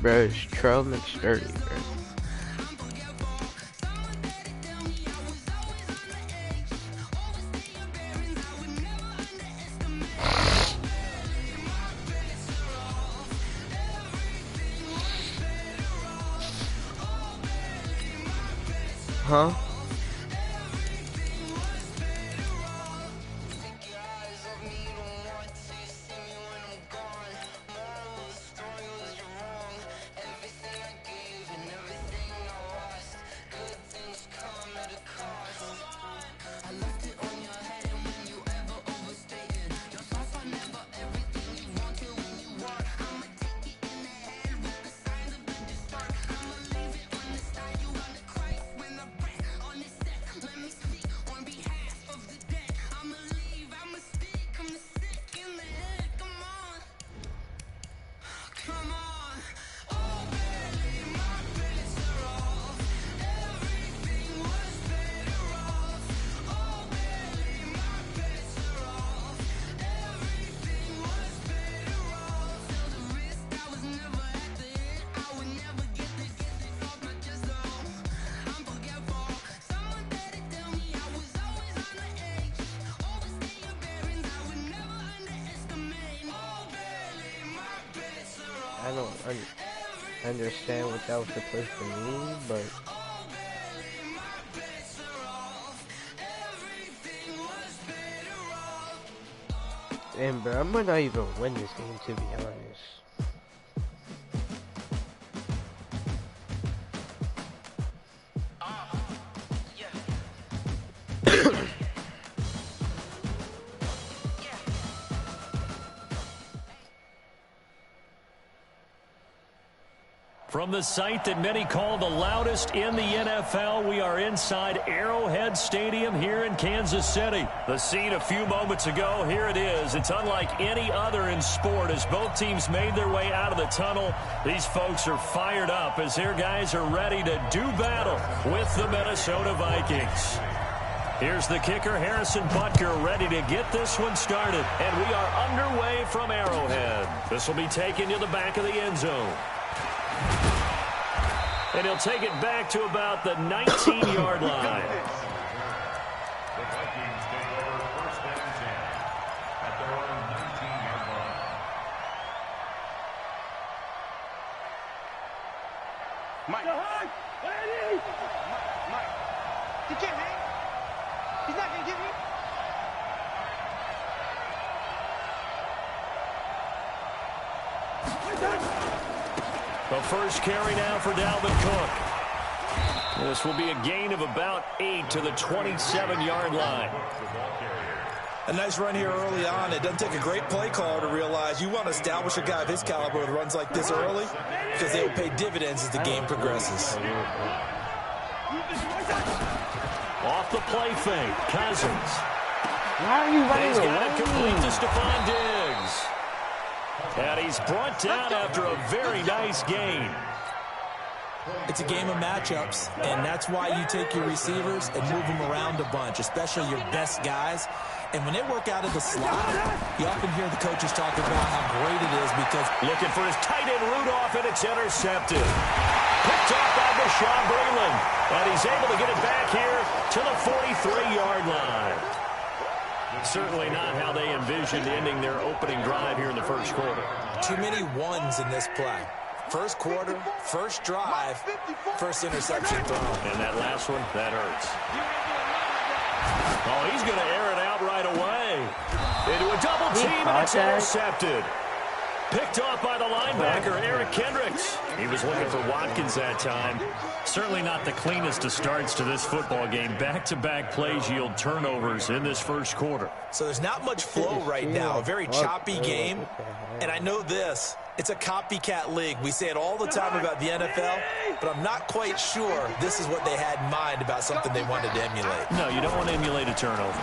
Bro, it's Trail McSturdy, bro. Huh? I don't understand what that was supposed to mean, but damn, bro, I might not even win this game, to be honest. From the site that many call the loudest in the NFL, we are inside Arrowhead Stadium here in Kansas City. The scene a few moments ago, here it is. It's unlike any other in sport as both teams made their way out of the tunnel. These folks are fired up as their guys are ready to do battle with the Minnesota Vikings. Here's the kicker, Harrison Butker, ready to get this one started. And we are underway from Arrowhead. This will be taken to the back of the end zone. And he'll take it back to about the 19-yard line. The Vikings take over first and 10 at their own 19-yard line. Mike. Mike. He can't hang. He's not going to get me. The first carry now for Dalvin Cook. This will be a gain of about 8 to the 27-yard line. A nice run here early on. It doesn't take a great play caller to realize you want to establish a guy of his caliber with runs like this early because they will pay dividends as the game progresses. Off the play fake, Cousins. Why are you running He's away? got it complete to Stephon Diggs. And he's brought down after a very nice gain. It's a game of matchups, and that's why you take your receivers and move them around a bunch, especially your best guys. And when they work out of the slot, you often hear the coaches talk about how great it is because looking for his tight end Rudolph, and it's intercepted. Picked off by Bashaud Breeland. And he's able to get it back here to the 43-yard line. Certainly not how they envisioned ending their opening drive here in the first quarter. Too many ones in this play. First quarter, first drive, first interception thrown. And that last one, that hurts. Oh, he's going to air it out right away. Into a double team, and it's intercepted. Picked off by the linebacker, Eric Kendricks. He was looking for Watkins that time. Certainly not the cleanest of starts to this football game. Back-to-back plays yield turnovers in this first quarter. So there's not much flow right now. A very choppy game. And I know this. It's a copycat league. We say it all the time about the NFL, but I'm not quite sure this is what they had in mind about something they wanted to emulate. No, you don't want to emulate a turnover.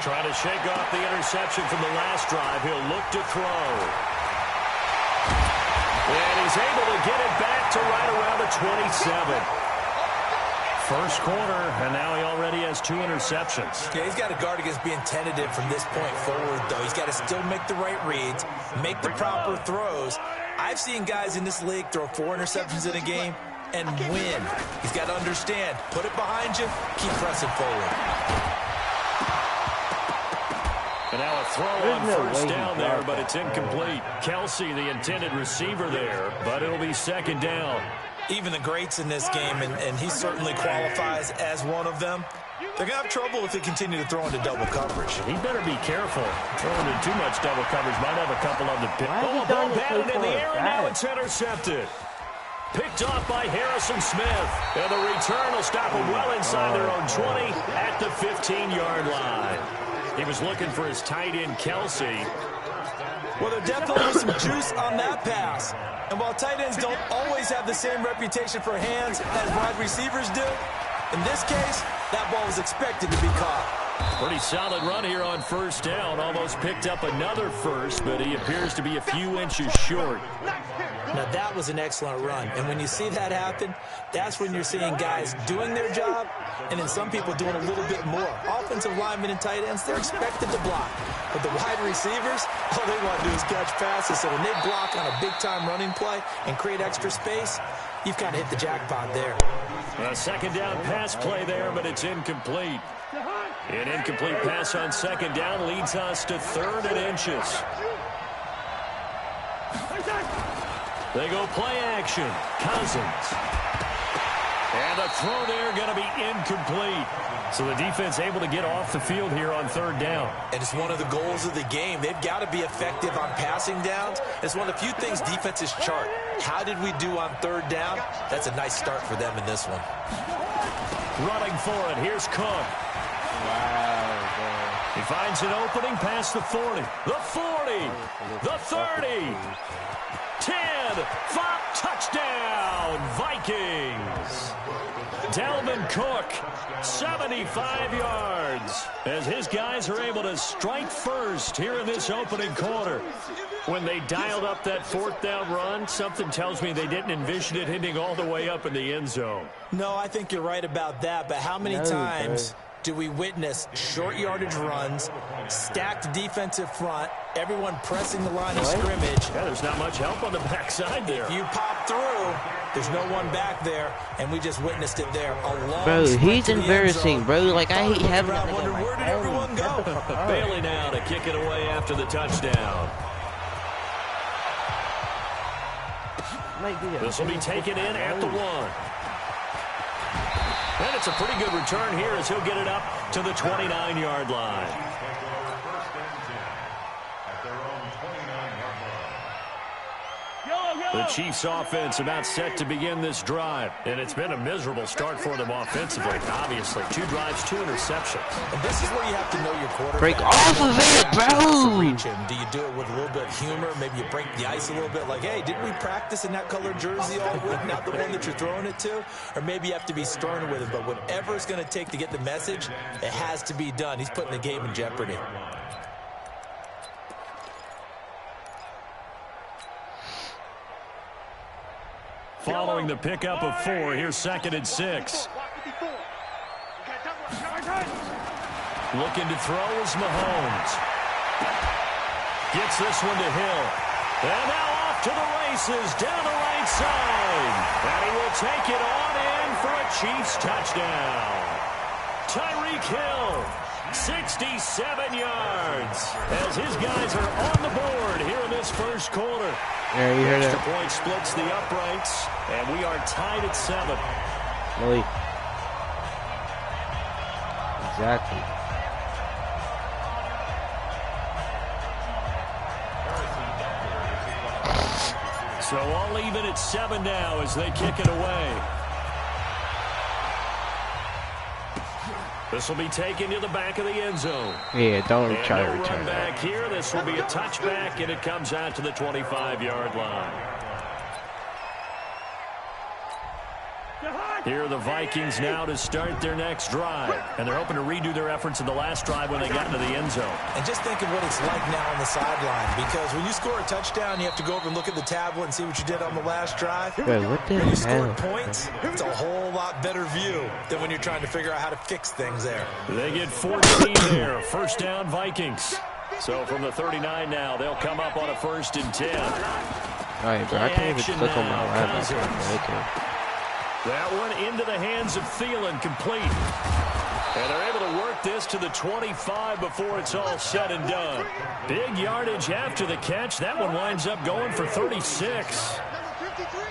Trying to shake off the interception from the last drive. He'll look to throw. And he's able to get it back to right around the 27. First quarter, and now he already has 2 interceptions. Yeah, he's got to guard against being tentative from this point forward, though. He's got to still make the right reads, make the proper throws. I've seen guys in this league throw 4 interceptions in a game and win. He's got to understand, put it behind you, keep pressing forward. And now a throw on first down there, but it's incomplete. Kelsey, the intended receiver there, but it'll be second down. Even the greats in this game, and he certainly qualifies as one of them, they're going to have trouble if they continue to throw into double coverage. He better be careful. Throwing into too much double coverage might have a couple of the pick. Oh, ball batted in the air, and now it's intercepted. Picked off by Harrison Smith. And the return will stop them well inside their own 20 at the 15-yard line. He was looking for his tight end, Kelsey. Well, there definitely was some juice on that pass. And while tight ends don't always have the same reputation for hands as wide receivers do, in this case, that ball was expected to be caught. Pretty solid run here on first down. Almost picked up another first, but he appears to be a few inches short. Now, that was an excellent run. And when you see that happen, that's when you're seeing guys doing their job and then some people doing a little bit more. Offensive linemen and tight ends, they're expected to block. But the wide receivers, all they want to do is catch passes. So when they block on a big-time running play and create extra space, you've kind of hit the jackpot there. A second down pass play there, but it's incomplete. An incomplete pass on second down leads us to 3rd and inches. They go play action. Cousins. And the throw there going to be incomplete. So the defense able to get off the field here on 3rd down. And it's one of the goals of the game. They've got to be effective on passing downs. It's one of the few things defenses chart. How did we do on 3rd down? That's a nice start for them in this one. Running for it. Here's Cook. Wow, he finds an opening past the 40. The 40. The 30. 10. 5. Touchdown. Vikings. Dalvin Cook, 75 yards, as his guys are able to strike first here in this opening quarter. When they dialed up that 4th down run, something tells me they didn't envision it hitting all the way up in the end zone. No, I think you're right about that, but how many times do we witness short yardage runs, stacked defensive front, everyone pressing the line of scrimmage? Yeah, there's not much help on the backside there. If you pop through, there's no one back there, and we just witnessed it there. Bro, he's embarrassing, bro. Like, I hate having him. Where did everyone go? Bailey now to kick it away after the touchdown. This will be taken in at the 1. And it's a pretty good return here as he'll get it up to the 29-yard line. The Chiefs offense about set to begin this drive. And it's been a miserable start for them offensively. Obviously, 2 drives, 2 interceptions. And this is where you have to know your quarterback. Break off of it, bro! Do you do it with a little bit of humor? Maybe you break the ice a little bit. Like, hey, didn't we practice in that colored jersey all week? Not the one that you're throwing it to? Or maybe you have to be stern with it. But whatever it's going to take to get the message, it has to be done. He's putting the game in jeopardy. Following the pickup of 4, here's 2nd and 6. Looking to throw is Mahomes. Gets this one to Hill. And now off to the races down the right side. And he will take it on in for a Chiefs touchdown. Tyreek Hill, 67 yards, as his guys are on the board here in this first quarter. Yeah, you heard Extra it. point splits the uprights, and we are tied at 7. Really? Exactly. So all even at 7 now as they kick it away. This will be taken to the back of the end zone. Yeah, don't And try to no return run that. back here. This will be a touchback, and it comes out to the 25-yard line. Here are the Vikings now to start their next drive. And they're hoping to redo their efforts in the last drive when they got into the end zone. And just think of what it's like now on the sideline. Because when you score a touchdown, you have to go over and look at the tablet and see what you did on the last drive. Bro, what the When you hell? score points, it's a whole lot better view than when you're trying to figure out how to fix things there. They get 14 there. First down, Vikings. So from the 39 now, they'll come up on a 1st and 10. Alright, bro, I can't even click on my linebacker. Okay. That one into the hands of Thielen, complete. And they're able to work this to the 25 before it's all said and done. Big yardage after the catch. That one winds up going for 36.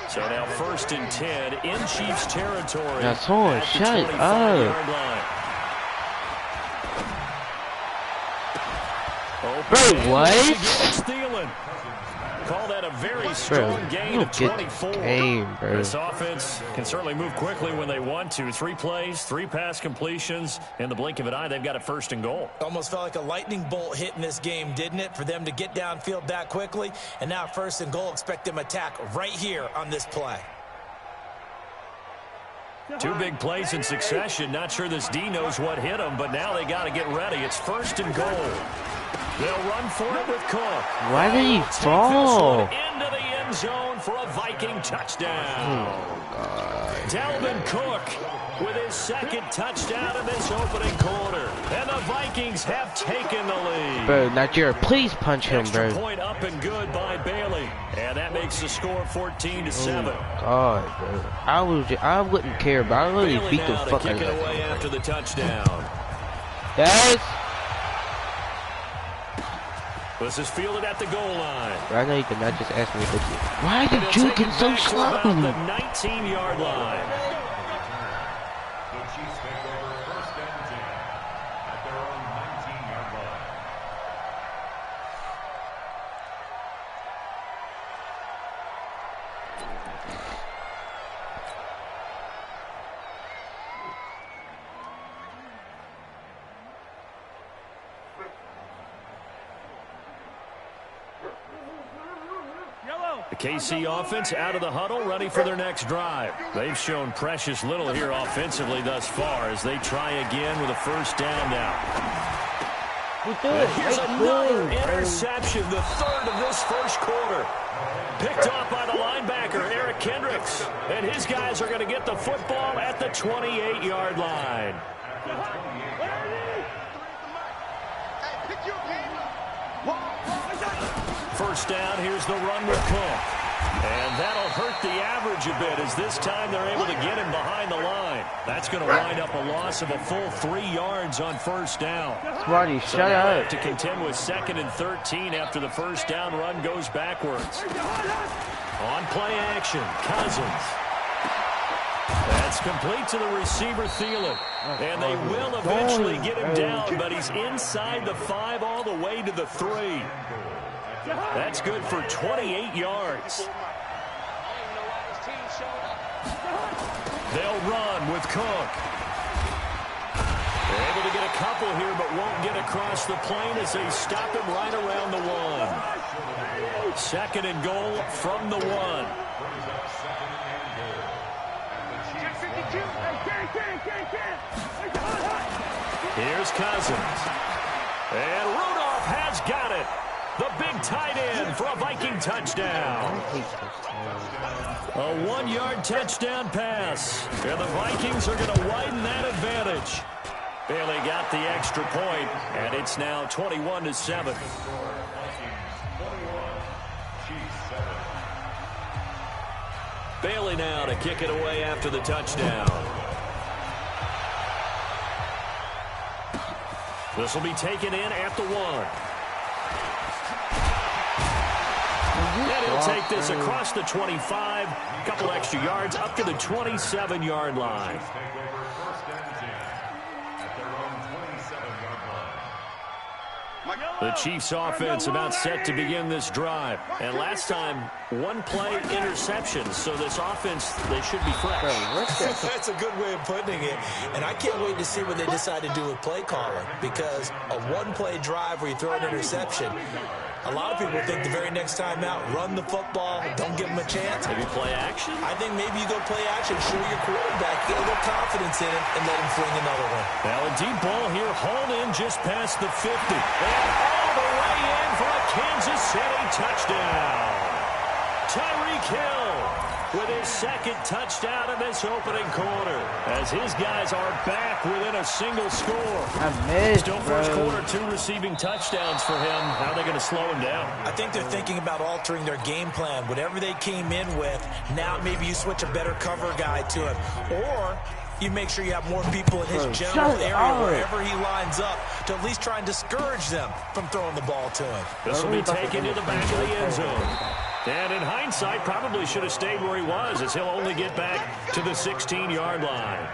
So now 1st and 10 in Chiefs territory. Now, someone shut up. Bro, what? Call that a very strong gain of 24. Bro. This offense can certainly move quickly when they want to. 3 plays, 3 pass completions. In the blink of an eye, they've got a 1st and goal. Almost felt like a lightning bolt hit in this game, didn't it? For them to get downfield that quickly. And now 1st and goal, expect them to attack right here on this play. 2 big plays in succession. Not sure this D knows what hit them, but now they got to get ready. It's 1st and goal. They'll run for it with Cook. Why did he fall? Into the end zone for a Viking touchdown. Oh, God. Dalvin Cook with his 2nd touchdown in this opening quarter. And the Vikings have taken the lead. Bro, Nigeria, please punch him, Extra bro. point up and good by Bailey. And that makes the score 14-7. Oh, God, bro. I wouldn't care, but I really Bailey beat the now to fuck out kick of it away that. after the touchdown. Yes. This is fielded at the goal line. I know you did not just ask me to. Why are you juking so slow? The 19-yard line. The Chiefs take over 1st and 10 at their own 19-yard line. The KC offense out of the huddle, ready for their next drive. They've shown precious little here offensively thus far as they try again with a 1st down now. Here's another interception, the 3rd of this 1st quarter. Picked off by the linebacker, Eric Kendricks. And his guys are going to get the football at the 28-yard line. First down, here's the run with Cook. And that'll hurt the average a bit as this time they're able to get him behind the line. That's going to wind up a loss of a full 3 yards on 1st down. Smarty, shut up. To contend with 2nd and 13 after the 1st down run goes backwards. On play action, Cousins. That's complete to the receiver, Thielen. And they will eventually get him down, but he's inside the 5 all the way to the 3. That's good for 28 yards. They'll run with Cook. They're able to get a couple here, but won't get across the plane as they stop him right around the 1. 2nd and goal from the 1. Here's Cousins. And Rudolph has got it. The big tight end for a Viking touchdown. A 1-yard touchdown pass. And the Vikings are going to widen that advantage. Bailey got the extra point, and it's now 21-7. Bailey now to kick it away after the touchdown. This will be taken in at the 1. And he'll take this across the 25, a couple extra yards up to the 27-yard line. The Chiefs offense about set to begin this drive. And last time, 1-play interception. So this offense, they should be fresh. That's a good way of putting it. And I can't wait to see what they decide to do with play calling. Because a 1-play drive where you throw an interception, a lot of people think the very next time out, run the football, don't give them a chance. Maybe play action? I think maybe you go play action, show your quarterback, get a little confidence in it, and let him fling another one. Now a deep ball here, hauled in just past the 50. And all the way in for a Kansas City touchdown. Tyreek Hill with his second touchdown in this opening quarter, as his guys are back within a single score. I missed, Still first quarter, 2 receiving touchdowns for him. How are they going to slow him down? I think they're thinking about altering their game plan. Whatever they came in with, now maybe you switch a better cover guy to him. Or you make sure you have more people in his general area wherever he lines up to at least try and discourage them from throwing the ball to him. This will be taken to the back of the end zone. And in hindsight, probably should have stayed where he was, as he'll only get back to the 16-yard line.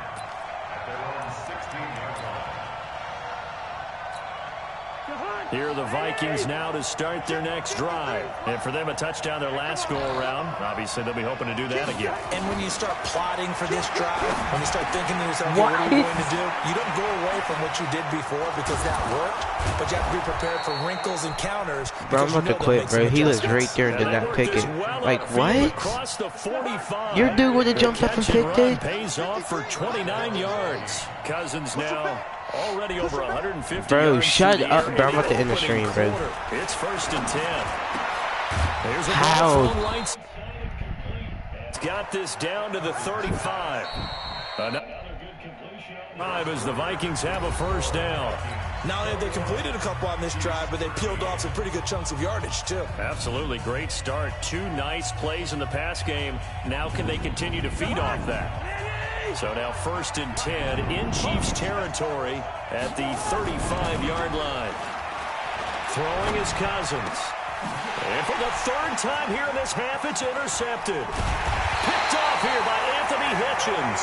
Here are the Vikings now to start their next drive. And for them, a touchdown their last go-around. Obviously, they'll be hoping to do that again. And when you start plotting for this drive, when you start thinking to yourself, what are you going to do? You don't go away from what you did before because that worked, but you have to be prepared for wrinkles and counters. Bro, I'm about to quit, bro. He was right there and did not pick it. Like, what? Your dude would have jumped up and picked it? Pays off for 29 yards. Cousins now already over 150 bro, yards. shut up, bro. I'm about to end the stream, bro. It's 1st and 10. There's a How? It's got this down to the 35. Another good completion as the Vikings have a first down. Not only have they completed a couple on this drive, but they peeled off some pretty good chunks of yardage, too. Absolutely. Great start. 2 nice plays in the pass game. Now can they continue to feed off that? So now 1st and 10 in Chiefs territory at the 35-yard line. Throwing is Cousins. And for the 3rd time here in this half, it's intercepted. Picked off here by Anthony Hitchens.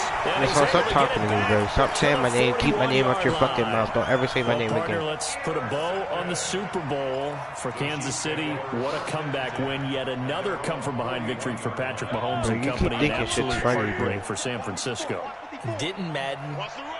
Stop talking to me, bro. Stop saying my name. Keep my name out your fucking mouth. Don't ever say my name again. Let's put a bow on the Super Bowl for Kansas City. What a comeback win. Yet another come-from-behind victory for Patrick Mahomes and company. An absolute heartbreak for San Francisco. Didn't Madden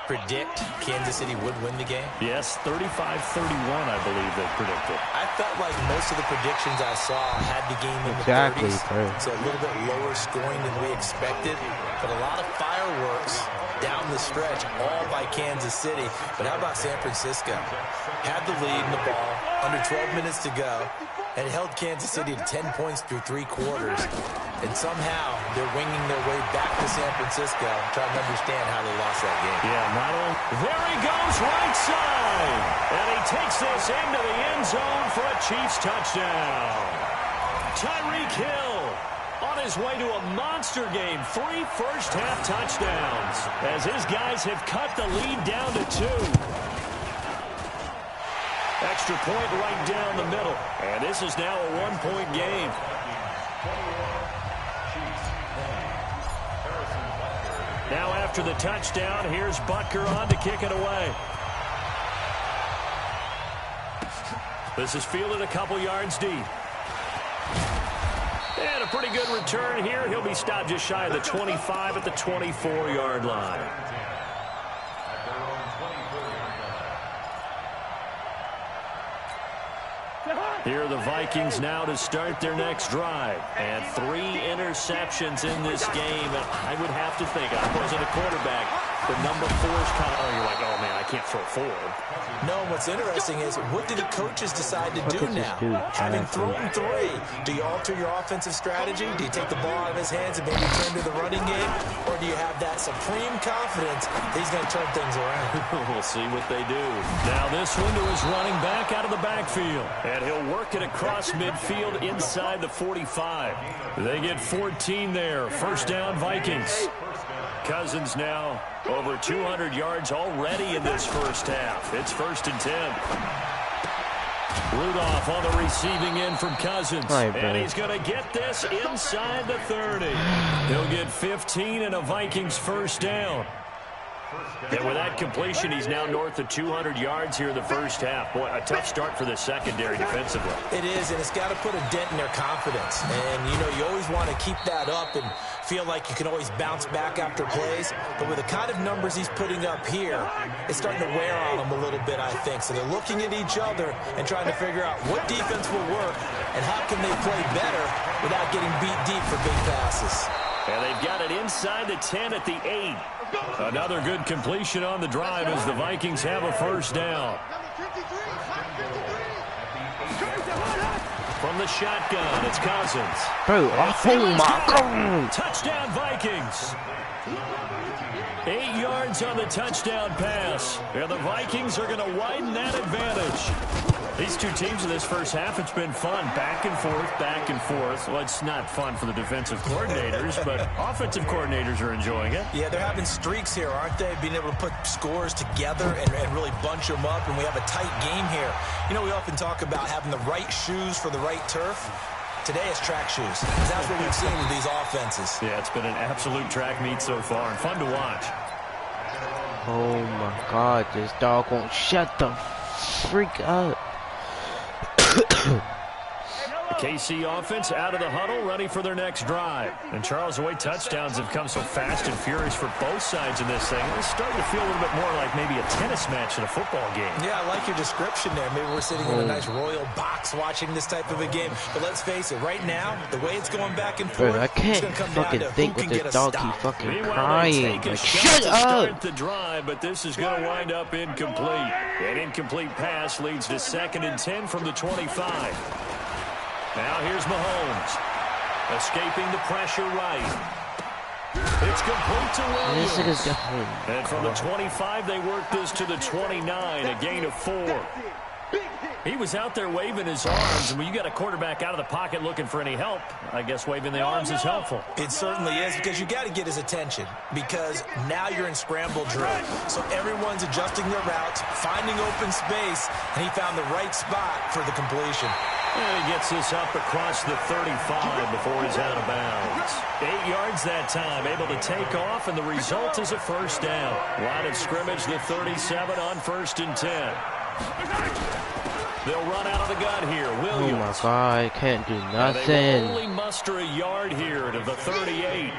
predict Kansas City would win the game? Yes, 35-31, I believe they predicted. I felt like most of the predictions I saw had the game in the 30s. Bro. So a little bit lower scoring than we expected. But a lot of fireworks down the stretch, all by Kansas City. But how about San Francisco? Had the lead in the ball, under 12 minutes to go, and held Kansas City to 10 points through 3 quarters. And somehow they're winging their way back to San Francisco, trying to understand how they lost that game. Yeah, not only. There he goes, right side. And he takes this into the end zone for a Chiefs touchdown. Tyreek Hill on his way to a monster game. 3 first-half touchdowns as his guys have cut the lead down to 2. Extra point right down the middle. And this is now a 1-point game. Now after the touchdown, here's Butker on to kick it away. This is fielded a couple yards deep. And a pretty good return here. He'll be stopped just shy of the 25 at the 24-yard line. Here are the Vikings now to start their next drive. And 3 interceptions in this game. And I would have to think, I wasn't a quarterback, the number 4 is kind of, you're like, oh, man, I can't throw 4. No, what's interesting is, what do the coaches decide to do now? Having thrown 3, do you alter your offensive strategy? Do you take the ball out of his hands and maybe turn to the running game? Or do you have that supreme confidence that he's going to turn things around? We'll see what they do. Now this one to his running back out of the backfield. And he'll work it across midfield inside the 45. They get 14 there. First down, Vikings. Cousins now over 200 yards already in this first half. It's 1st and 10. Rudolph on the receiving end from Cousins. And he's going to get this inside the 30. He'll get 15 and a Vikings first down. And with that completion, he's now north of 200 yards here in the first half. Boy, a tough start for the secondary defensively. It is, and it's got to put a dent in their confidence. And, you know, you always want to keep that up and feel like you can always bounce back after plays. But with the kind of numbers he's putting up here, it's starting to wear on them a little bit, I think. So they're looking at each other and trying to figure out what defense will work and how can they play better without getting beat deep for big passes. And they've got it inside the 10 at the 8. Another good completion on the drive as the Vikings have a first down. From the shotgun, it's Cousins. Bro, oh my God. Touchdown, Vikings. 8 yards on the touchdown pass. And the Vikings are going to widen that advantage. These two teams in this first half, it's been fun. Back and forth, back and forth. Well, it's not fun for the defensive coordinators, but offensive coordinators are enjoying it. Yeah, they're having streaks here, aren't they? Being able to put scores together and really bunch them up, and we have a tight game here. You know, we often talk about having the right shoes for the right turf. Today it's track shoes, because that's what we've seen with these offenses. Yeah, it's been an absolute track meet so far, and fun to watch. Oh my God, this dog won't shut the freak up. The KC offense out of the huddle, ready for their next drive. And Charles, the way touchdowns have come so fast and furious for both sides in this thing, it's starting to feel a little bit more like maybe a tennis match in a football game. Yeah, I like your description there. Maybe we're sitting in a nice royal box watching this type of a game. But let's face it, right now, the way it's going back and forth, bro, I can't fucking think with this dog keep fucking crying. Like, shut up! The drive, but this is going to wind up incomplete. An incomplete pass leads to 2nd and 10 from the 25. Now here's Mahomes, escaping the pressure right. It's complete to Williams. This is going. And from the 25, they work this to the 29, a gain of 4. He was out there waving his arms, and when you got a quarterback out of the pocket looking for any help, I guess waving the arms is helpful. It certainly is, because you got to get his attention, because now you're in scramble drill. So everyone's adjusting their routes, finding open space, and he found the right spot for the completion. And he gets this up across the 35 before he's out of bounds. 8 yards that time, able to take off, and the result is a first down. Line of scrimmage, the 37 on 1st and 10. They'll run out of the gun here. Williams. Oh my God, I can't do nothing. They only muster a yard here to the 38.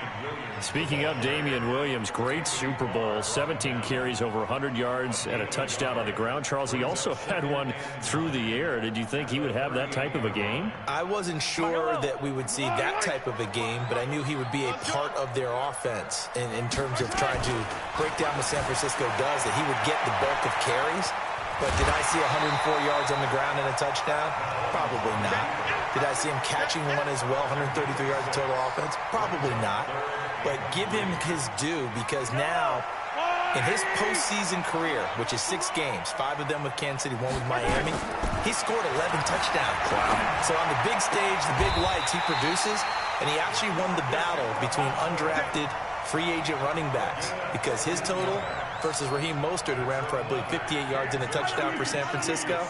Speaking of Damian Williams, great Super Bowl, 17 carries, over 100 yards, and a touchdown on the ground. Charles, he also had one through the air. Did you think he would have that type of a game? I wasn't sure that we would see that type of a game, but I knew he would be a part of their offense in terms of trying to break down what San Francisco does, that he would get the bulk of carries. But did I see 104 yards on the ground and a touchdown? Probably not. Did I see him catching one as well, 133 yards of total offense? Probably not. But give him his due, because now, in his postseason career, which is 6 games, 5 of them with Kansas City, 1 with Miami, he scored 11 touchdowns. Wow. So on the big stage, the big lights, he produces, and he actually won the battle between undrafted free agent running backs, because his total versus Raheem Mostert, who ran for, I believe, 58 yards and a touchdown for San Francisco,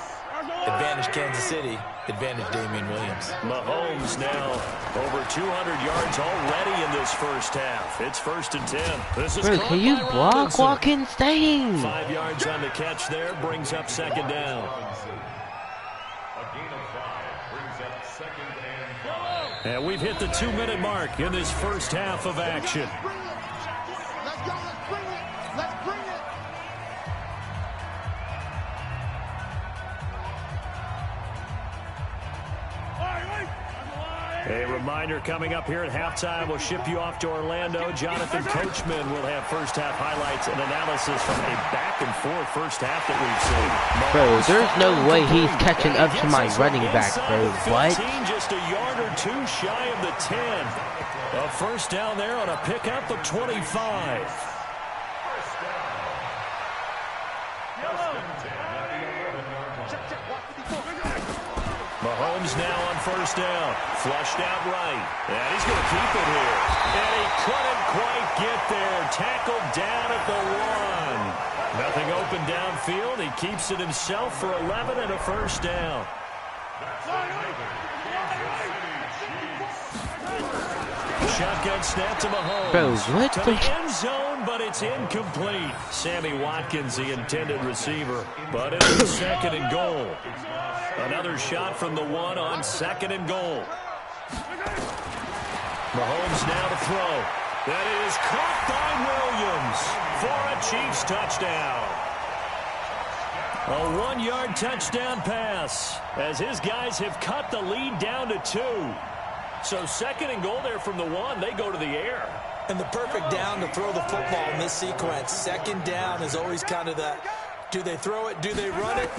advantage Kansas City, advantage Damian Williams. Mahomes now over 200 yards already in this first half. It's 1st and 10. This is bro, can you block Watkins? Dang. 5 yards on the catch there, brings up 2nd down. And we've hit the 2-minute mark in this first half of action. A reminder coming up here at halftime, we'll ship you off to Orlando. Jonathan Coachman will have first half highlights and analysis from a back-and-forth first half that we've seen. Bro, there's no way he's catching up to my running back, bro. What? 15, just a yard or 2 shy of the 10. A first down there on a pickup of 25. Mahomes now on first down. Flushed out right. And he's going to keep it here. And he couldn't quite get there. Tackled down at the 1. Nothing open downfield. He keeps it himself for 11 and a first down. Shotgun snap to Mahomes. Bro, what to the the end zone, but it's incomplete. Sammy Watkins, the intended receiver. But it is 2nd and goal. Another shot from the 1 on 2nd and goal. Mahomes now to throw. That is caught by Williams for a Chiefs touchdown. A 1-yard touchdown pass as his guys have cut the lead down to 2. So 2nd and goal there from the 1. They go to the air. And the perfect down to throw the football in this sequence. 2nd down is always kind of that Do they throw it? Do they run it?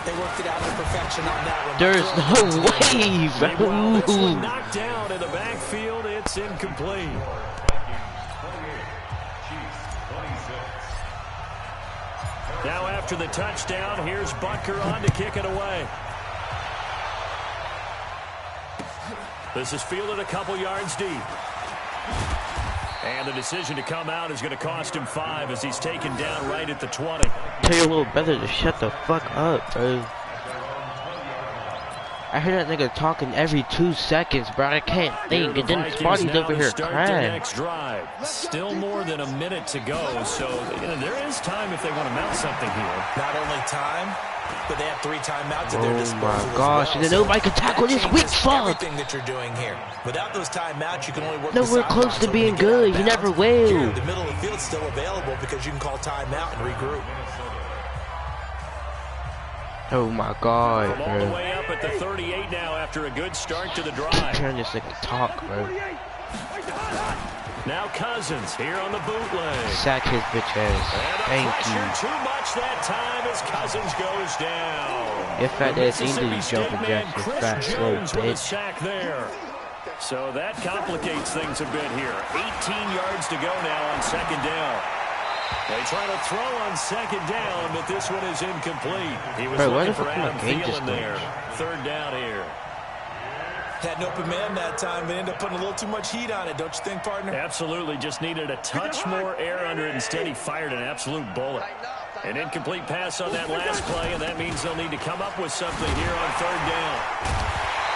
They worked it out to perfection on that one. There's no way, Well, this one bro. knocked down in the backfield. It's incomplete. Now after the touchdown, here's Butker on to kick it away. This is fielded a couple yards deep. And the decision to come out is going to cost him 5 as he's taken down right at the 20. Tell your little brother to shut the fuck up, bro. I hear that nigga talking every 2 seconds, bro. I can't think. And then Spotty's over here crying. Next drive. Still more than a minute to go, so there is time if they want to mount something here. Not only time, but they have 3 timeouts at their disposal. Oh my gosh, and then nobody can tackle this weak fuck. Everything that you're doing here. Without those timeouts, you can only work. No, we're close to being good. You never will. Here, the middle of the field's still available because you can call timeout and regroup. Oh my god, From all the bro. way up at the 38 now after a good start to the drive. Turn this nigga talk, bro. Now Cousins here on the bootleg. Sack his bitch ass. And Thank you. too much that time as Cousins goes down. Your fat ass need to be Mississippi jumping State man jacks, you Chris fat slow Jones with a bitch. sack there. So that complicates things a bit here. 18 yards to go now on second down. They try to throw on second down, but this one is incomplete. He was Bro, why looking the for fuck my Adam game just Thielen there. Third down here. Had an open man that time, but ended up putting a little too much heat on it, don't you think, partner? Absolutely, just needed a touch more air under it. Instead, he fired an absolute bullet. An incomplete pass on that last play, and that means they'll need to come up with something here on third down.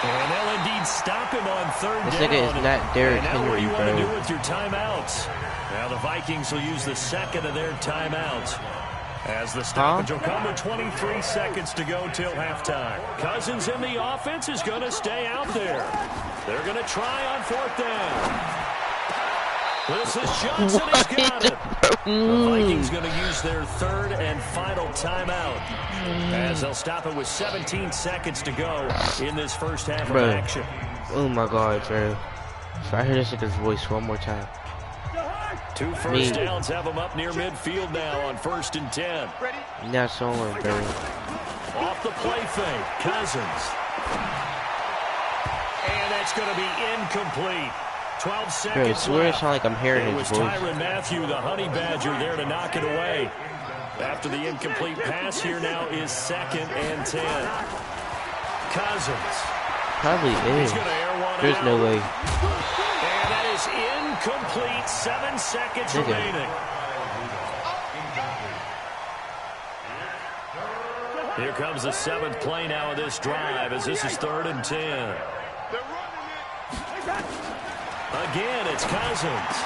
And they'll indeed stop him on third This down. nigga is not Derrick And now what do Henry, you want to do bro. with your timeouts? Now the Vikings will use the second of their timeouts. As the stoppage will come with 23 seconds to go till halftime. Cousins in the offense is going to stay out there. They're going to try on fourth down. This is Johnson. He's got it. The Vikings going to use their third and final timeout as they'll stop it with 17 seconds to go in this first half of action. Oh my god, bro. If I hear this nigga's voice one more time. 2 first downs have them up near midfield now on 1st and 10. Not someone, bro. Off the play fake, Cousins. And that's going to be incomplete. 12 Bro, I seconds swear it left. sounds like I'm hearing It his was voice. Tyrann Mathieu, the Honey Badger, there to knock it away. After the incomplete pass, here now is 2nd and 10. Cousins. Probably is. He's going to air one There's out. no way. And that is incomplete. 7 seconds remaining. Here comes the 7th play now of this drive as this is 3rd and 10. Again, it's Cousins.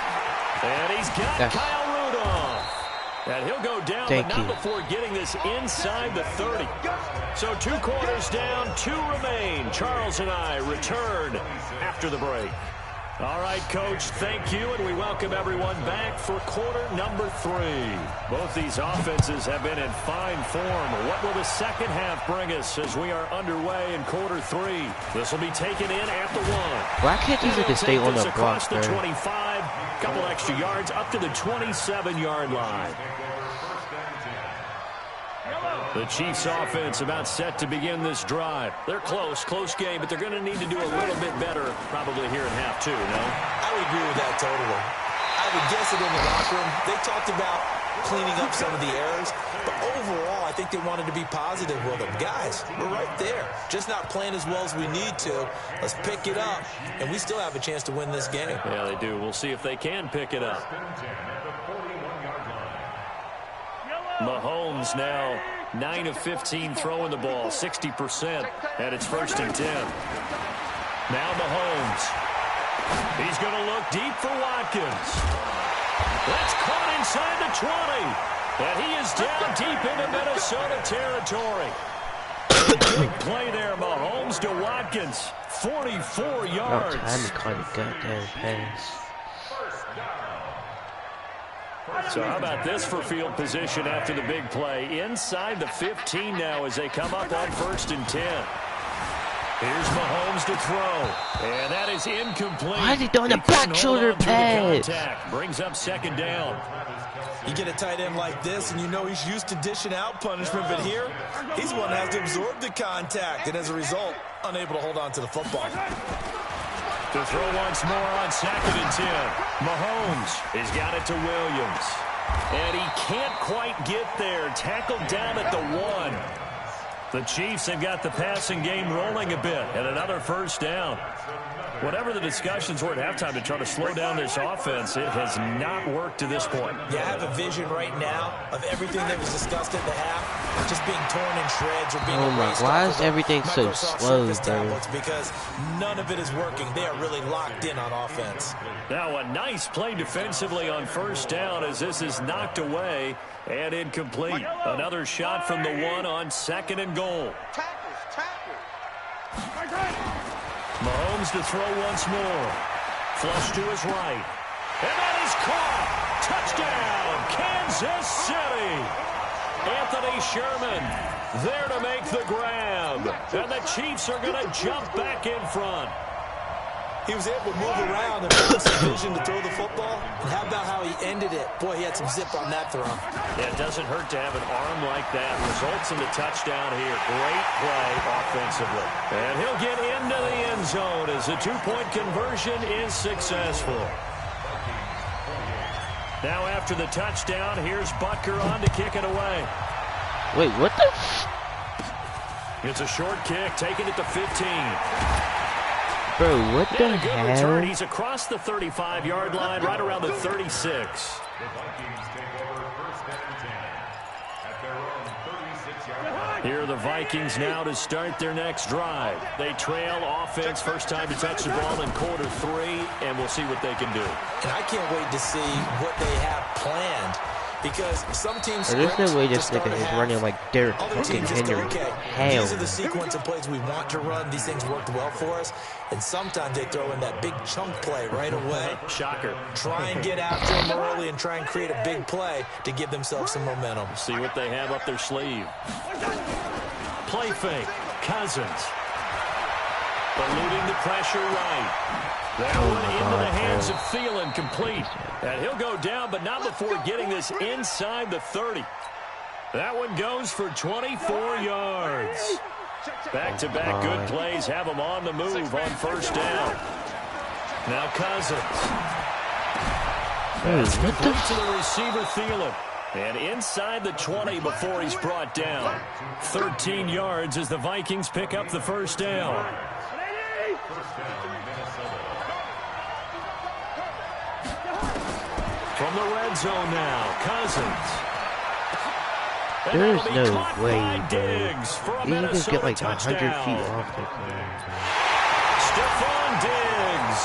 And he's got Kyle Rudolph. And he'll go down, but not before getting this inside the 30. So 2 quarters down, 2 remain. Charles and I return after the break. All right, Coach, thank you, and we welcome everyone back for quarter number 3. Both these offenses have been in fine form. What will the second half bring us as we are underway in quarter 3? This will be taken in at the 1. Why can't these niggas stay on the block, across the bro? 25, couple extra yards up to the 27-yard line. The Chiefs offense about set to begin this drive. They're close game, but they're going to need to do a little bit better probably here in half 2, no? I would agree with that totally. I would guess it in the locker room. They talked about cleaning up some of the errors, but overall, I think they wanted to be positive with them. Guys, we're right there. Just not playing as well as we need to. Let's pick it up, and we still have a chance to win this game. Yeah, they do. We'll see if they can pick it up. Mahomes now 9 of 15 throwing the ball, 60%, and it's 1st and 10. Now Mahomes. He's going to look deep for Watkins. That's caught inside the 20. And he is down deep into Minnesota territory. Big play there, Mahomes to Watkins. 44 yards. No time to call the goddamn pass. So how about this for field position after the big play? Inside the 15 now as they come up on 1st and 10. Here's Mahomes to throw. And that is incomplete. Why is he doing a back shoulder pass? Brings up 2nd down. You get a tight end like this, and you know he's used to dishing out punishment, but here, he's the one that has to absorb the contact, and as a result, unable to hold on to the football. To throw once more on 2nd and 10. Mahomes has got it to Williams. And he can't quite get there. Tackled down at the 1. The Chiefs have got the passing game rolling a bit, and another first down. Whatever the discussions were at halftime to try to slow down this offense, it has not worked to this point. Yeah, I have a vision right now of everything that was discussed at the half just being torn in shreds or being erased. Why is everything so slow, bro? Because none of it is working. They are really locked in on offense. Now a nice play defensively on first down as this is knocked away and incomplete. Another shot from the 1 on 2nd and goal. Mahomes to throw once more. Flush to his right. And that is caught. Touchdown, Kansas City. Anthony Sherman there to make the grab. And the Chiefs are going to jump back in front. He was able to move around and find some vision to throw the football. And how about how he ended it? Boy, he had some zip on that throw. Yeah, it doesn't hurt to have an arm like that. Results in the touchdown here. Great play offensively. And he'll get into the end zone as the two-point conversion is successful. Now after the touchdown, here's Butker on to kick it away. Wait, what the? It's a short kick, taking it to 15. Bro, what the Good hell? return. He's across the 35-yard line, right around the 36. The Vikings take over 1st and 10 at their own 36-yard line. Here are the Vikings now to start their next drive. They trail offense, first time to touch the ball in quarter 3, and we'll see what they can do. And I can't wait to see what they have planned. Because some teams There's no way this nigga is running like Derrick other fucking teams just go, Henry. okay, Hell. these are the sequence of plays we want to run. These things worked well for us. And sometimes they throw in that big chunk play right away. Shocker. Try and get after them early and try and create a big play to give themselves some momentum. See what they have up their sleeve. Play fake. Cousins. Eluding the pressure right. That one into the hands of Thielen, complete. And he'll go down, but not before getting this inside the 30. That one goes for 24 yards. Back-to-back good plays have him on the move on first down. Now Cousins. That's complete to the receiver, Thielen. And inside the 20 before he's brought down. 13 yards as the Vikings pick up the first down. From the red zone now, Cousins. There's no way, bro. You just get like 100 feet off the ground. Stephon Diggs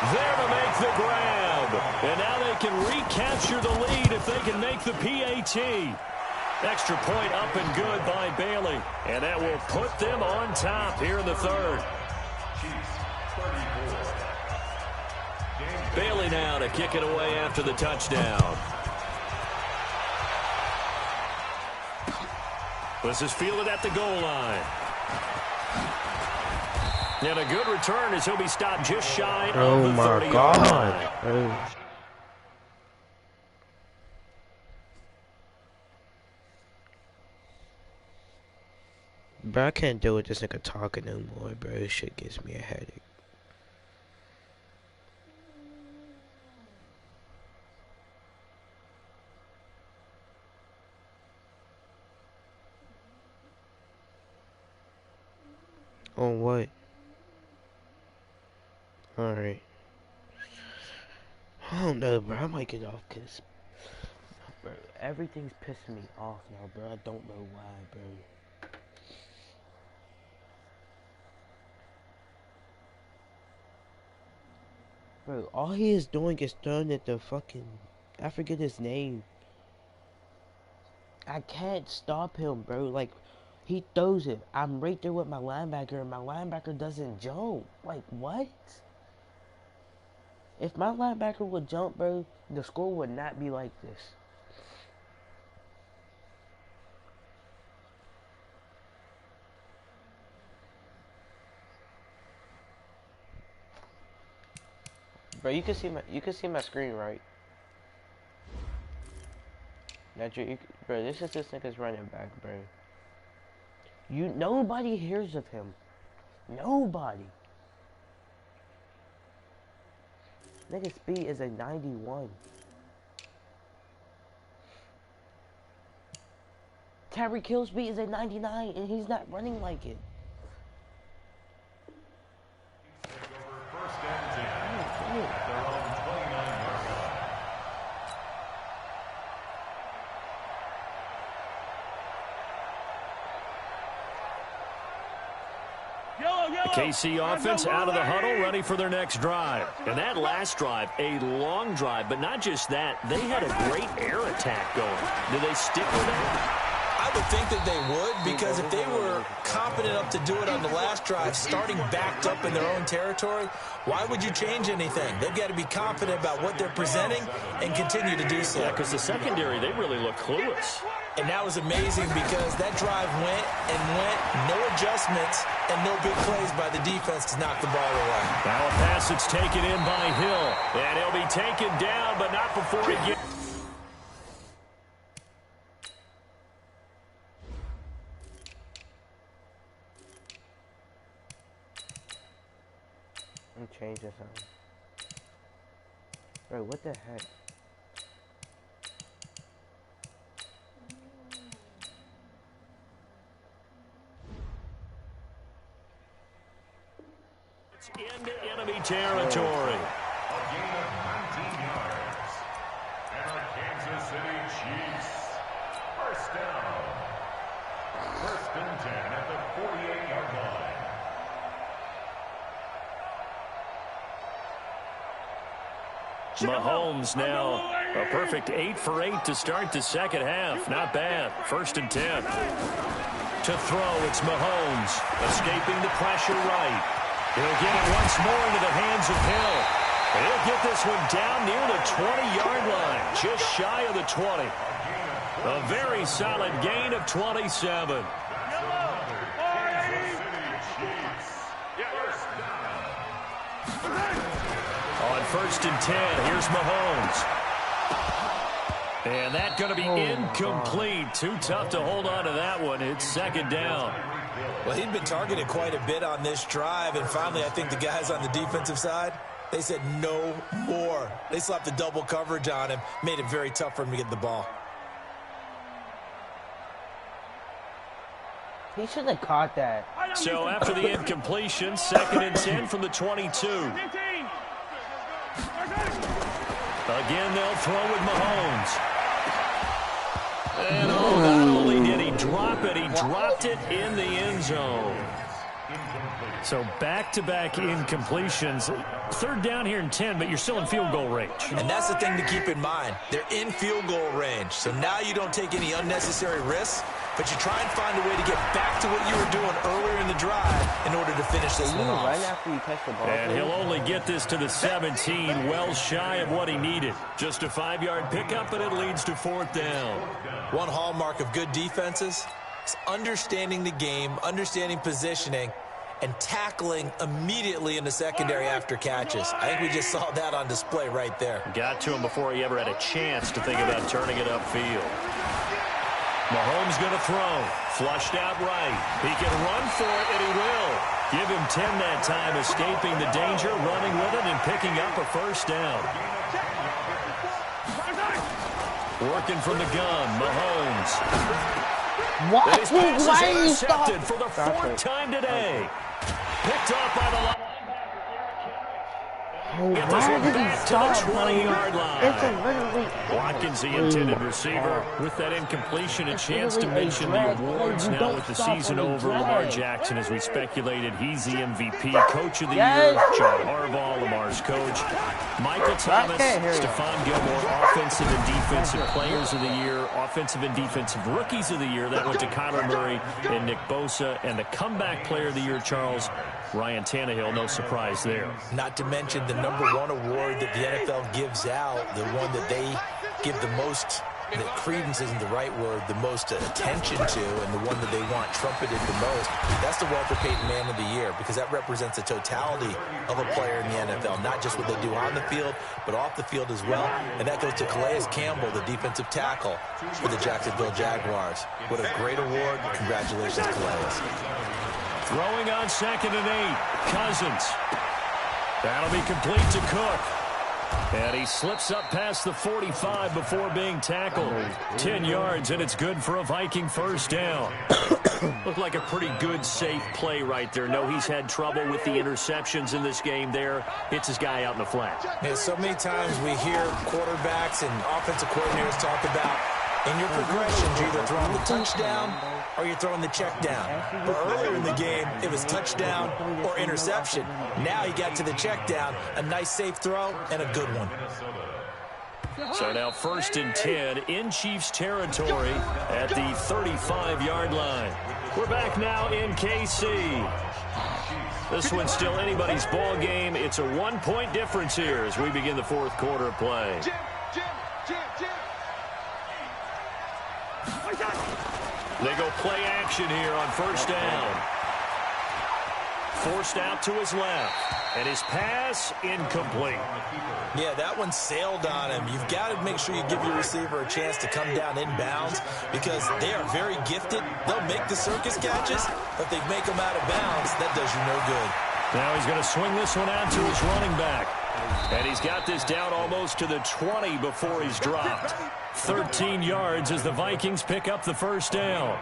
there to make the grab. And now they can recapture the lead if they can make the PAT. Extra point up and good by Bailey. And that will put them on top here in the third. Bailey now to kick it away after the touchdown. This is fielded at the goal line. And a good return as he'll be stopped just shy of the 30-yard line. Oh. Bro, I can't deal with this nigga talking no more, bro. This shit gives me a headache. On what? Alright. I don't know, bro. I might get off because, bro, everything's pissing me off now, bro. I don't know why, bro. Bro, all he is doing is throwing at the fucking... I forget his name. I can't stop him, bro. Like, he throws it. I'm right there with my linebacker, and my linebacker doesn't jump. Like, what? If my linebacker would jump, bro, the score would not be like this. Bro, you can see my screen, right? Bro, this is this nigga's running back, bro. Nobody hears of him. Nobody. Nigga's speed is a 91. Tyreek Hill's speed is a 99, and he's not running like it. First and 10 at their own 29-yard line. The KC offense out of the huddle, ready for their next drive. And that last drive, a long drive, but not just that. They had a great air attack going. Do they stick with that? I would think that they would, because if they were confident enough to do it on the last drive, starting backed up in their own territory, why would you change anything? They've got to be confident about what they're presenting and continue to do so. Yeah, because the secondary, they really look clueless. And that was amazing because that drive went and went, no adjustments, and no big plays by the defense to knock the ball away. Now a pass that's taken in by Hill. And he'll be taken down, but not before he gets... I'm changing something. Bro, what the heck? It's into enemy territory. A gain of 19 yards. And the Kansas City Chiefs. First down. First and 10 at the 48-yard line. Mahomes now a perfect 8 for 8 to start the second half. Not bad. First and 10. To throw, it's Mahomes. Escaping the pressure right. He'll get it once more into the hands of Hill. And he'll get this one down near the 20-yard line. Just shy of the 20. A very solid gain of 27. On first and 10, here's Mahomes. And that's going to be incomplete. Too tough to hold on to that one. It's second down. Well, he'd been targeted quite a bit on this drive, and finally I think the guys on the defensive side, they said no more. They slapped the double coverage on him, made it very tough for him to get the ball. He should have caught that. So after the incompletion, second and 10 from the 22. Again, they'll throw with Mahomes. And not only did he drop it, he dropped it in the end zone. So back-to-back incompletions. Third down here in 10, but you're still in field goal range. And that's the thing to keep in mind. They're in field goal range. So now you don't take any unnecessary risks, but you try and find a way to get back to what you were doing earlier in the drive in order to finish this one off. Right after you catch the ball. And he'll only get this to the 17, well shy of what he needed. Just a 5-yard pickup, but it leads to fourth down. One hallmark of good defenses is understanding the game, understanding positioning, and tackling immediately in the secondary after catches. I think we just saw that on display right there. Got to him before he ever had a chance to think about turning it upfield. Mahomes going to throw. Flushed out right. He can run for it, and he will. Give him 10 that time, escaping the danger, running with it, and picking up a first down. Working from the gun, Mahomes. What? His pass Why is are you stop? intercepted for the fourth time today. Picked off by the line. Get this one back to the 20-yard line. It's a literally... Watkins, the intended receiver. With that incompletion, a chance to mention the awards now with the season over. Lamar Jackson, as we speculated, he's the MVP. Coach of the year, John Harbaugh, Lamar's coach. Michael Thomas, Stephon Gilmore, offensive and defensive players of the year, offensive and defensive rookies of the year. That went to Kyler Murray and Nick Bosa. And the comeback player of the year, Charles, Ryan Tannehill, no surprise there. Not to mention the #1 award that the NFL gives out, the one that they give the most credence isn't the right word, the most attention to, and the one that they want trumpeted the most, that's the Walter Payton Man of the Year, because that represents the totality of a player in the NFL, not just what they do on the field, but off the field as well. And that goes to Calais Campbell, the defensive tackle for the Jacksonville Jaguars. What a great award. Congratulations, Calais. Throwing on 2nd and 8. Cousins. That'll be complete to Cook. And he slips up past the 45 before being tackled. 10 yards, and it's good for a Viking first down. Looked like a pretty good, safe play right there. No, he's had trouble with the interceptions in this game there. Hits his guy out in the flat. Yeah, so many times we hear quarterbacks and offensive coordinators talk about in your progressions, you're either throwing the touchdown or you're throwing the check down. But earlier in the game, it was touchdown or interception. Now he got to the check down, a nice safe throw, and a good one. So now 1st and 10 in Chiefs territory at the 35-yard line. We're back now in KC. This one's still anybody's ball game. It's a 1-point difference here as we begin the 4th quarter of play. They go play action here on 1st down. Forced out to his left. And his pass incomplete. Yeah, that one sailed on him. You've got to make sure you give your receiver a chance to come down inbounds because they are very gifted. They'll make the circus catches, but if they make them out of bounds, that does you no good. Now he's going to swing this one out to his running back. And he's got this down almost to the 20 before he's dropped. 13 yards as the Vikings pick up the first down.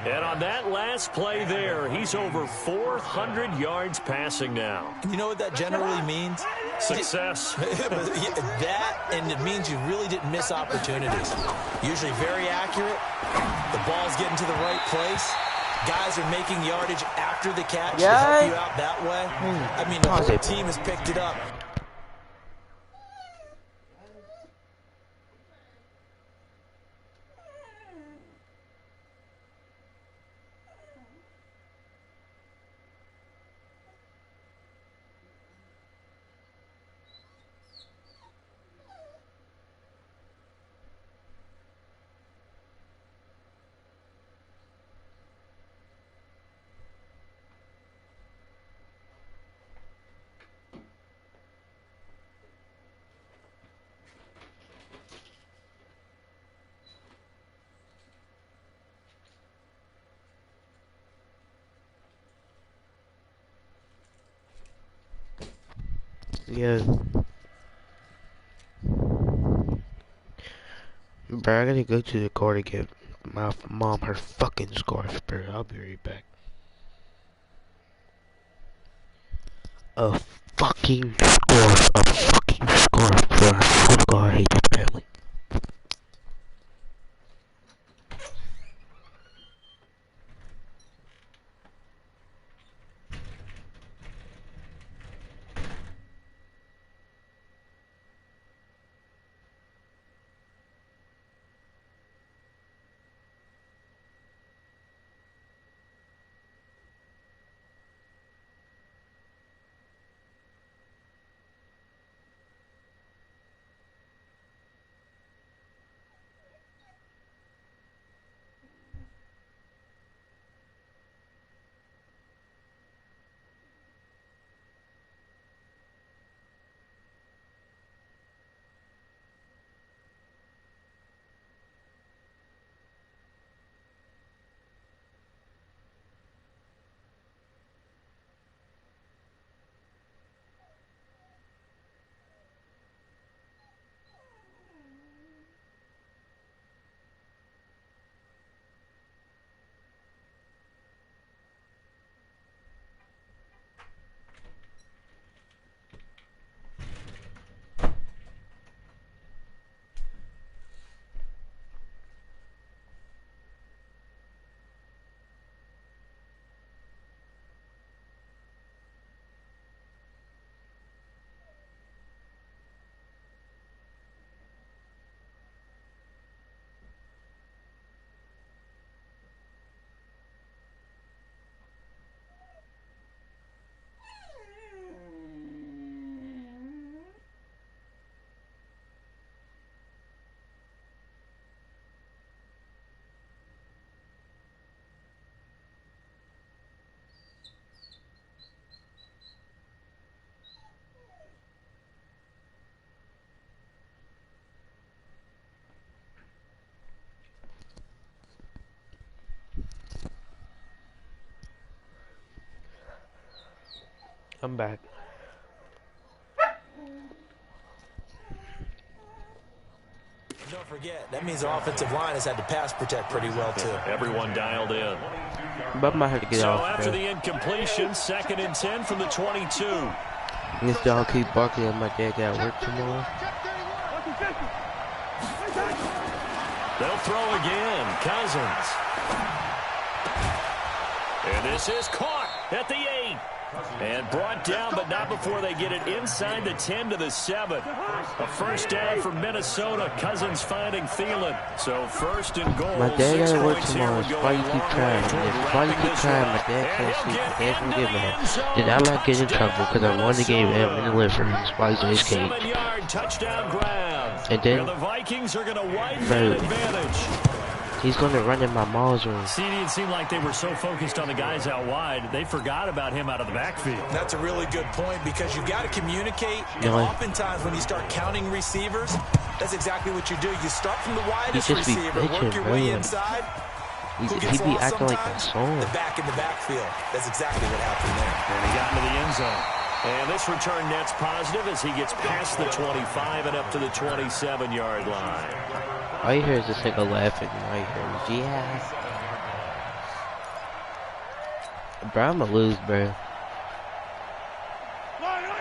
And on that last play there, he's over 400 yards passing now. You know what that generally means? Success. That, and it means you really didn't miss opportunities. Usually very accurate. The ball's getting to the right place. Guys are making yardage after the catch to help you out that way. I mean, the whole team has picked it up. Yeah. Bro, I gotta go to the car to get my mom her fucking scarf, bro. I'll be right back. A fucking scarf. A fucking scarf, bro. I swear to God, I hate this family. I'm back. Don't forget, that means the offensive line has had to pass protect pretty well, too. Everyone dialed in. But I might have to get So off. after the incompletion, 2nd and 10 from the 22. This dog keep barking at my dad got work tomorrow. They'll throw again. Cousins. And this is caught at the 8. And brought down, but not before they get it inside the 10 to the 7. A first down for Minnesota. Cousins finding Thielen. So 1st and goal. My dad 6 gotta work points tomorrow. here It's would why go you a keep long trying. way toward It's why you wrapping keep this trying. one. My dad And can't he'll sleep. My get dad's gonna into give me the that. end zone. Did I not get in trouble Touchdown, because I wanted to give him in the liver? That's why he's always caged. 7-yard touchdown grab. And then, the Vikings are going to widen bro, that advantage. he's gonna run in my mom's room. See, it seemed like they were so focused on the guys out wide, they forgot about him out of the backfield. That's a really good point because you got to communicate. And No, oftentimes when you start counting receivers, that's exactly what you do. You start from the widest just be receiver, work bitching, your bro. way inside. He Who gets be lost acting like a sometimes? song. The back in the backfield. That's exactly what happened there. And he got into the end zone. And this return net's positive as he gets past the 25 and up to the 27-yard line. All you hear is just like a laughing. All you hear is, yeah. Bro, I'ma lose, bro.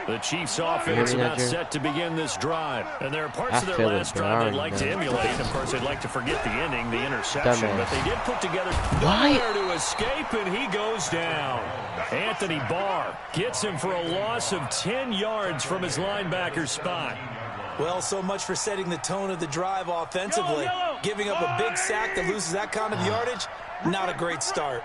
The Chiefs offense Really, about Nigel? set to begin this drive. And there are parts I of their feel it, last bro. I drive they'd already like to know. emulate. Of course, they'd like to forget the ending, the interception. Dumbass. But they did put together Why? nowhere to escape, and he goes down. Anthony Barr gets him for a loss of 10 yards from his linebacker spot. Well, so much for setting the tone of the drive offensively. Giving up a big sack that loses that kind of yardage, not a great start.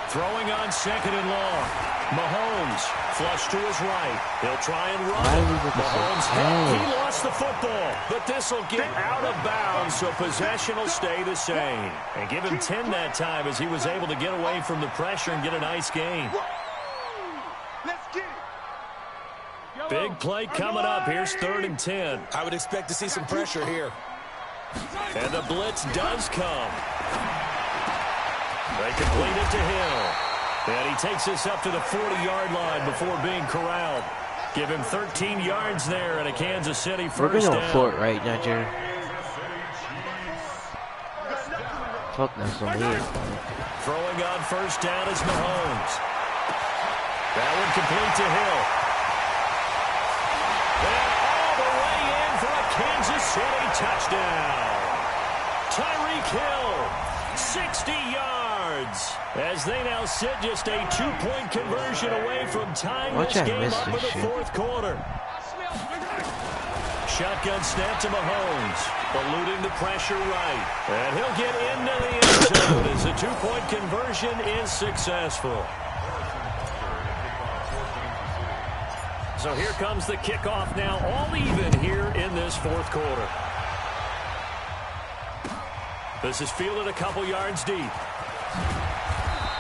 Throwing on 2nd and long. Mahomes flush to his right. He'll try and run. Why is he looking so Mahomes, tired? he lost the football, but this will get out of bounds, so possession will stay the same. And give him 10 that time as he was able to get away from the pressure and get a nice gain. Let's get it. Big play coming up. Here's 3rd and 10. I would expect to see some pressure here. And the blitz does come. They complete it to Hill. And he takes this up to the 40-yard line before being corralled. Give him 13 yards there and a Kansas City We're first going down. for it right now, Jerry. Fuck, that's on me. Throwing on first down is Mahomes. That one complete to Hill. And all the way in for a Kansas City touchdown. Tyreek Hill, 60 yards. As they now sit just a 2-point conversion away from tying Watch this I game miss up this in the shit. 4th quarter. Shotgun snap to Mahomes, eluding the pressure right. And he'll get into the end zone as the 2-point conversion is successful. So here comes the kickoff now, all even here in this 4th quarter. This is fielded a couple yards deep.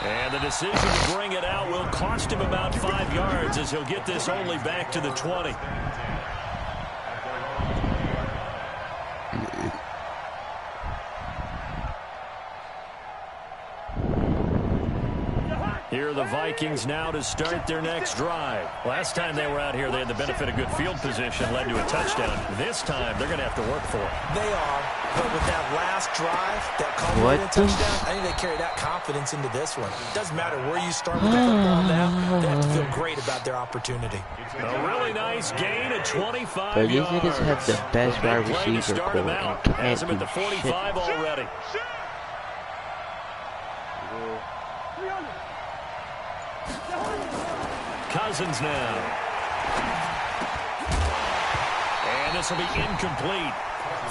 And the decision to bring it out will cost him about 5 yards as he'll get this only back to the 20. Here are the Vikings now to start their next drive. Last time they were out here, they had the benefit of good field position, led to a touchdown. This time, they're going to have to work for it. They are, but with that last drive, that What culminating the- touchdown, I think they carry that confidence into this one. Doesn't matter where you start with the football now, they have to feel great about their opportunity. A really nice gain of 25 But these yards. niggas have the best wide Big play to receiver start core him and out. can't Has him at do the shit. 45 already. Cousins now. And this will be incomplete.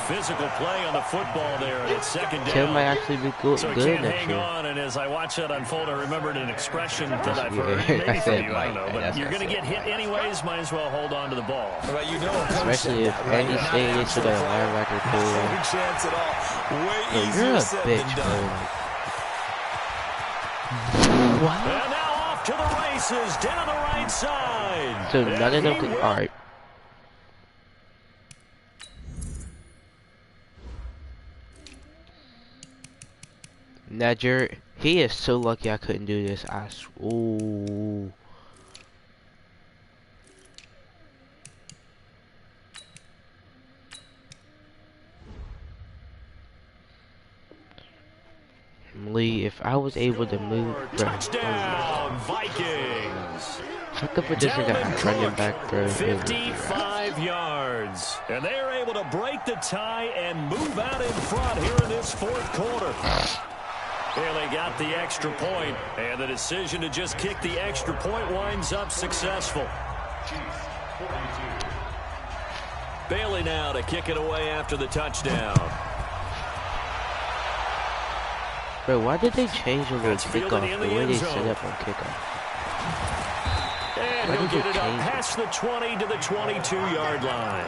Physical play on the football there, and it's 2nd Tim might down. actually be good, So he good can't next hang year. on, and as I watch that unfold, I remembered an expression that I've Yeah, heard. I Maybe from said you, I don't Mike, know. man, But that's you're what I going to said. get hit anyways, might as well hold on to the ball. Well, you know, a coach Especially said if that, right? Andy Not stayed an into the actual foul. linebacker No pool. chance at all. Way Bro, easier you're a said bitch, than done. bro. What? And now off to the races, down the right side. So And none of them he can. will- Alright. Now, Jared, he is so lucky I couldn't do this. Ooh. Lee, if I was able to move, bro. Touchdown, Vikings. If I could put this nigga at running back, bro. 55 yards. And they're able to break the tie and move out in front here in this fourth quarter. And they got the extra point, and the decision to just kick the extra point winds up successful. Bailey now to kick it away after the touchdown. Bro, why did they change the little kickoff, the way they set up on kickoff? And he'll get it up past the 20 to the 22-yard line.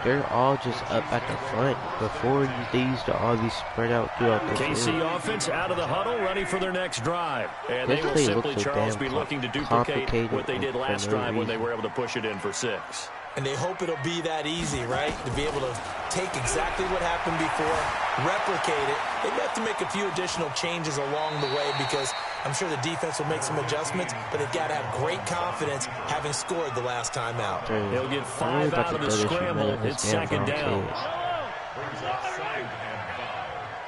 They're all just up at the front. Before, they used to all be spread out throughout the KC field. offense out of the huddle, ready for their next drive. And This they will play simply, looks so Charles, damn be looking to duplicate complicated what they did last for no drive when they reason. were able to push it in for 6. And they hope it'll be that easy, right? To be able to take exactly what happened before, replicate it. They may have to make a few additional changes along the way because I'm sure the defense will make some adjustments, but they've got to have great confidence having scored the last time out. They'll get 5 out of the scramble. It's second down.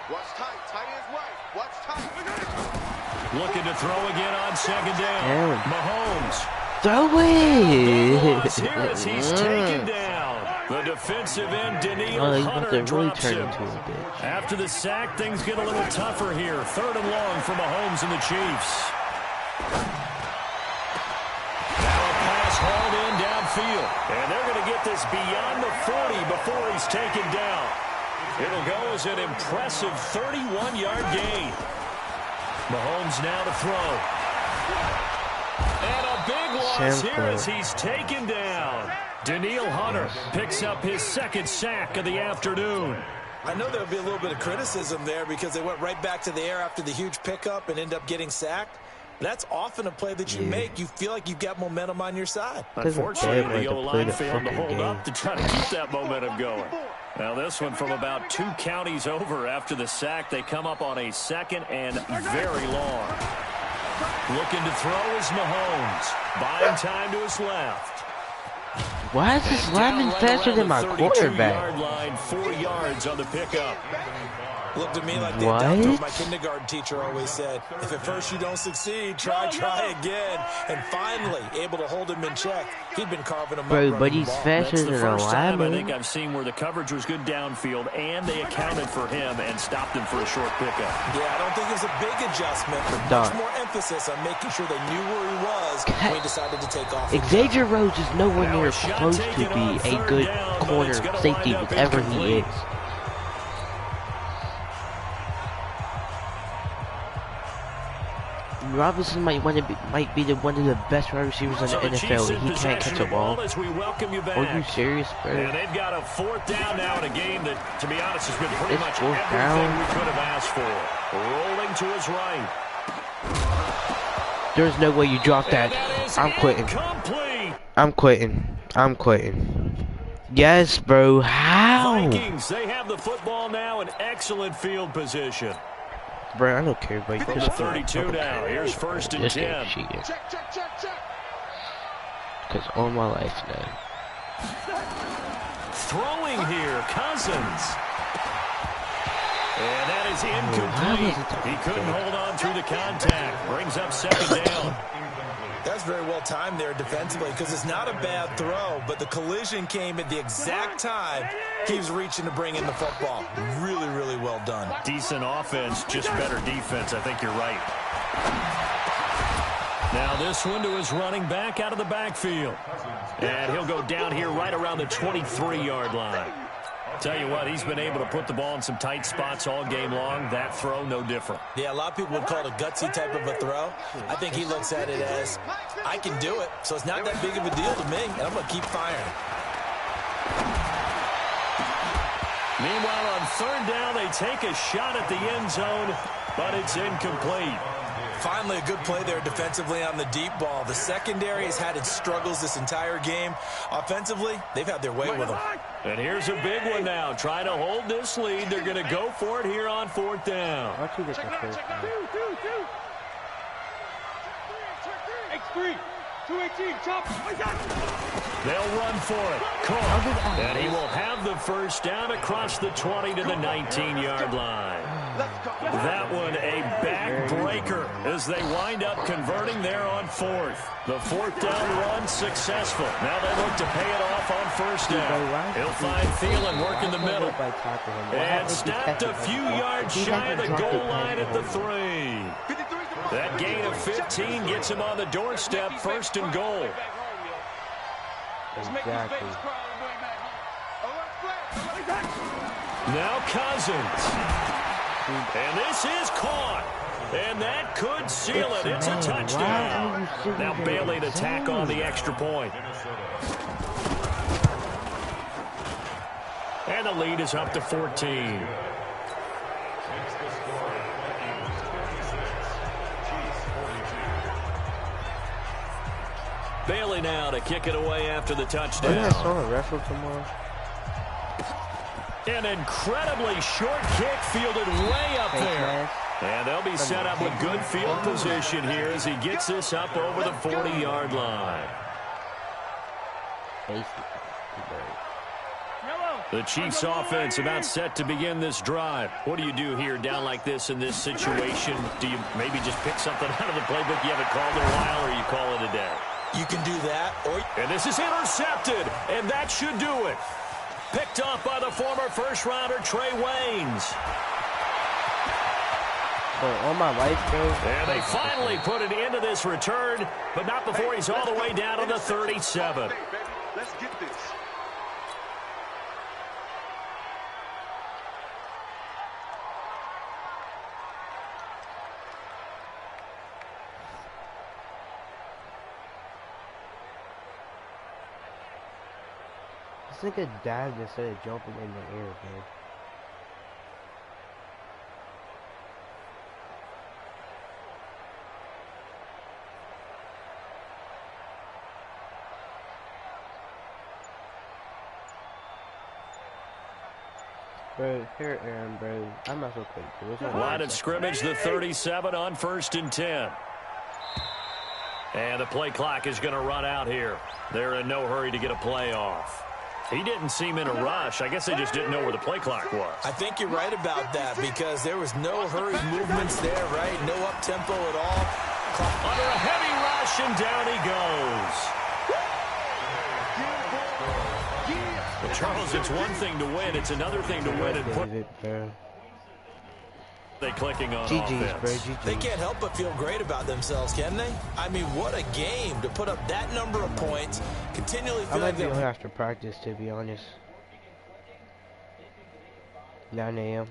Watch tight. Tight is right. Watch tight. Looking to throw again on second down. Damn. Mahomes. Throw Here it! as he's taken down. The defensive end, Daniil Oh, he's about Hunter, to really drops turn him. into a bitch. After the sack, things get a little tougher here. 3rd and long for Mahomes and the Chiefs. Now a pass hauled in downfield. And they're going to get this beyond the 40 before he's taken down. It'll go as an impressive 31-yard gain. Mahomes now to throw. And a big loss here as he's taken down. Daniil Hunter picks up his 2nd sack of the afternoon. I know there'll be a little bit of criticism there because they went right back to the air after the huge pickup and end up getting sacked. That's often a play that you make. You feel like you've got momentum on your side. Unfortunately, the O-line failed to hold up to try to keep that momentum going. Now this one from about 2 counties over after the sack. They come up on a 2nd and very long. Looking to throw is Mahomes. Buying time to his left. Why is this lineman faster than my quarterback? 32-yard line, 4 yards on the pickup. Looked to me like they What? dumped what my kindergarten teacher always said. If at first you don't succeed, try again. And finally, able to hold him in check. He'd been carving him Bro, up. but he's faster That's the than a first time I think lineman. I've seen where the coverage was good downfield and they accounted for him and stopped him for a short pickup. Yeah, I don't think it was a big adjustment, but Dog. much more emphasis on making sure they knew where he was when he decided to take off. Xavier Rhodes is nowhere Now near a shot close to taken be on a 3rd good down, but corner it's gonna safety, wind up whatever he incomplete. is. Robinson might be one of the best wide receivers in So the the Chiefs NFL. in He can't possession catch a of ball ball. as we welcome you back. Are you serious, bro? And they've got a 4th down now in a game that, to be honest, has been pretty It's much 4th everything down. we could have asked for. Rolling to his right. There's no way you drop And that. that is I'm quitting. incomplete. I'm quitting. I'm quitting. Yes, bro. How? Vikings, they have the football now in excellent field position. Bro, I don't care, bro. From the 32 now, here's 1st and This 10. nigga cheating. Check. Because all my life now. Throwing here, Cousins. And that is how incomplete. was it He couldn't hold on through the contact. Brings up 2nd down. That's very well timed there defensively because it's not a bad throw, but the collision came at the exact time he was reaching to bring in the football. Really, really well done. Decent offense, just better defense. I think you're right. Now this one to his running back out of the backfield. And he'll go down here right around the 23-yard line. Tell you what, he's been able to put the ball in some tight spots all game long. That throw, no different. Yeah, a lot of people would call it a gutsy type of a throw. I think he looks at it as, I can do it, so it's not that big of a deal to me, and I'm going to keep firing. Meanwhile, on 3rd down, they take a shot at the end zone, but it's incomplete. Finally, a good play there defensively on the deep ball. The secondary has had its struggles this entire game. Offensively, they've had their way with them. And here's a big one now. Trying to hold this lead. They're going to go for it here on 4th down. Watch you get the first down. X3. 218. Chop. They'll run for it. Cook. And he will have the 1st down across the 20 to the 19-yard line. Let's go. That one a backbreaker as they wind up converting there on fourth. The fourth down run successful. Now they look to pay it off on first down. He'll find Thielen working the middle. And snapped a few yards shy of the goal line at the 3. That gain of 15 gets him on the doorstep, first and goal. Exactly. Now Cousins. And this is caught. And that could seal it. It's a touchdown. Now Bailey to tack on the extra point. And the lead is up to 14. Bailey now to kick it away after the touchdown. I saw a wrestle tomorrow. An incredibly short kick fielded way up there. And they'll be set up with good field position here as he gets this up over the 40-yard line. The Chiefs offense about set to begin this drive. What do you do here down like this in this situation? Do you maybe just pick something out of the playbook you haven't called in a while, or you call it a day? You can do that. And this is intercepted, and that should do it. Picked off by the former first-rounder Trey Waynes. All my life, bro. And they finally put an end to this return, but not before he's all the way down to the 37. Let's get this. This nigga dived instead of jumping in the air, man. Bro, here, Aaron, bro. I might as well quit. Line of scrimmage, the 37 on 1st and 10. And the play clock is going to run out here. They're in no hurry to get a play off. He didn't seem in a rush. I guess they just didn't know where the play clock was. I think you're right about that because there was no hurried movements there, right? No up-tempo at all. Under a heavy rush, and down he goes. Well, Charles, it's one thing to win. It's another thing to win and put they clicking on offense. Bro, GG's. They can't help but feel great about themselves, can they? I mean, what a game to put up that number of points. Continually feel I might like be on after practice, to be honest. 9 a.m.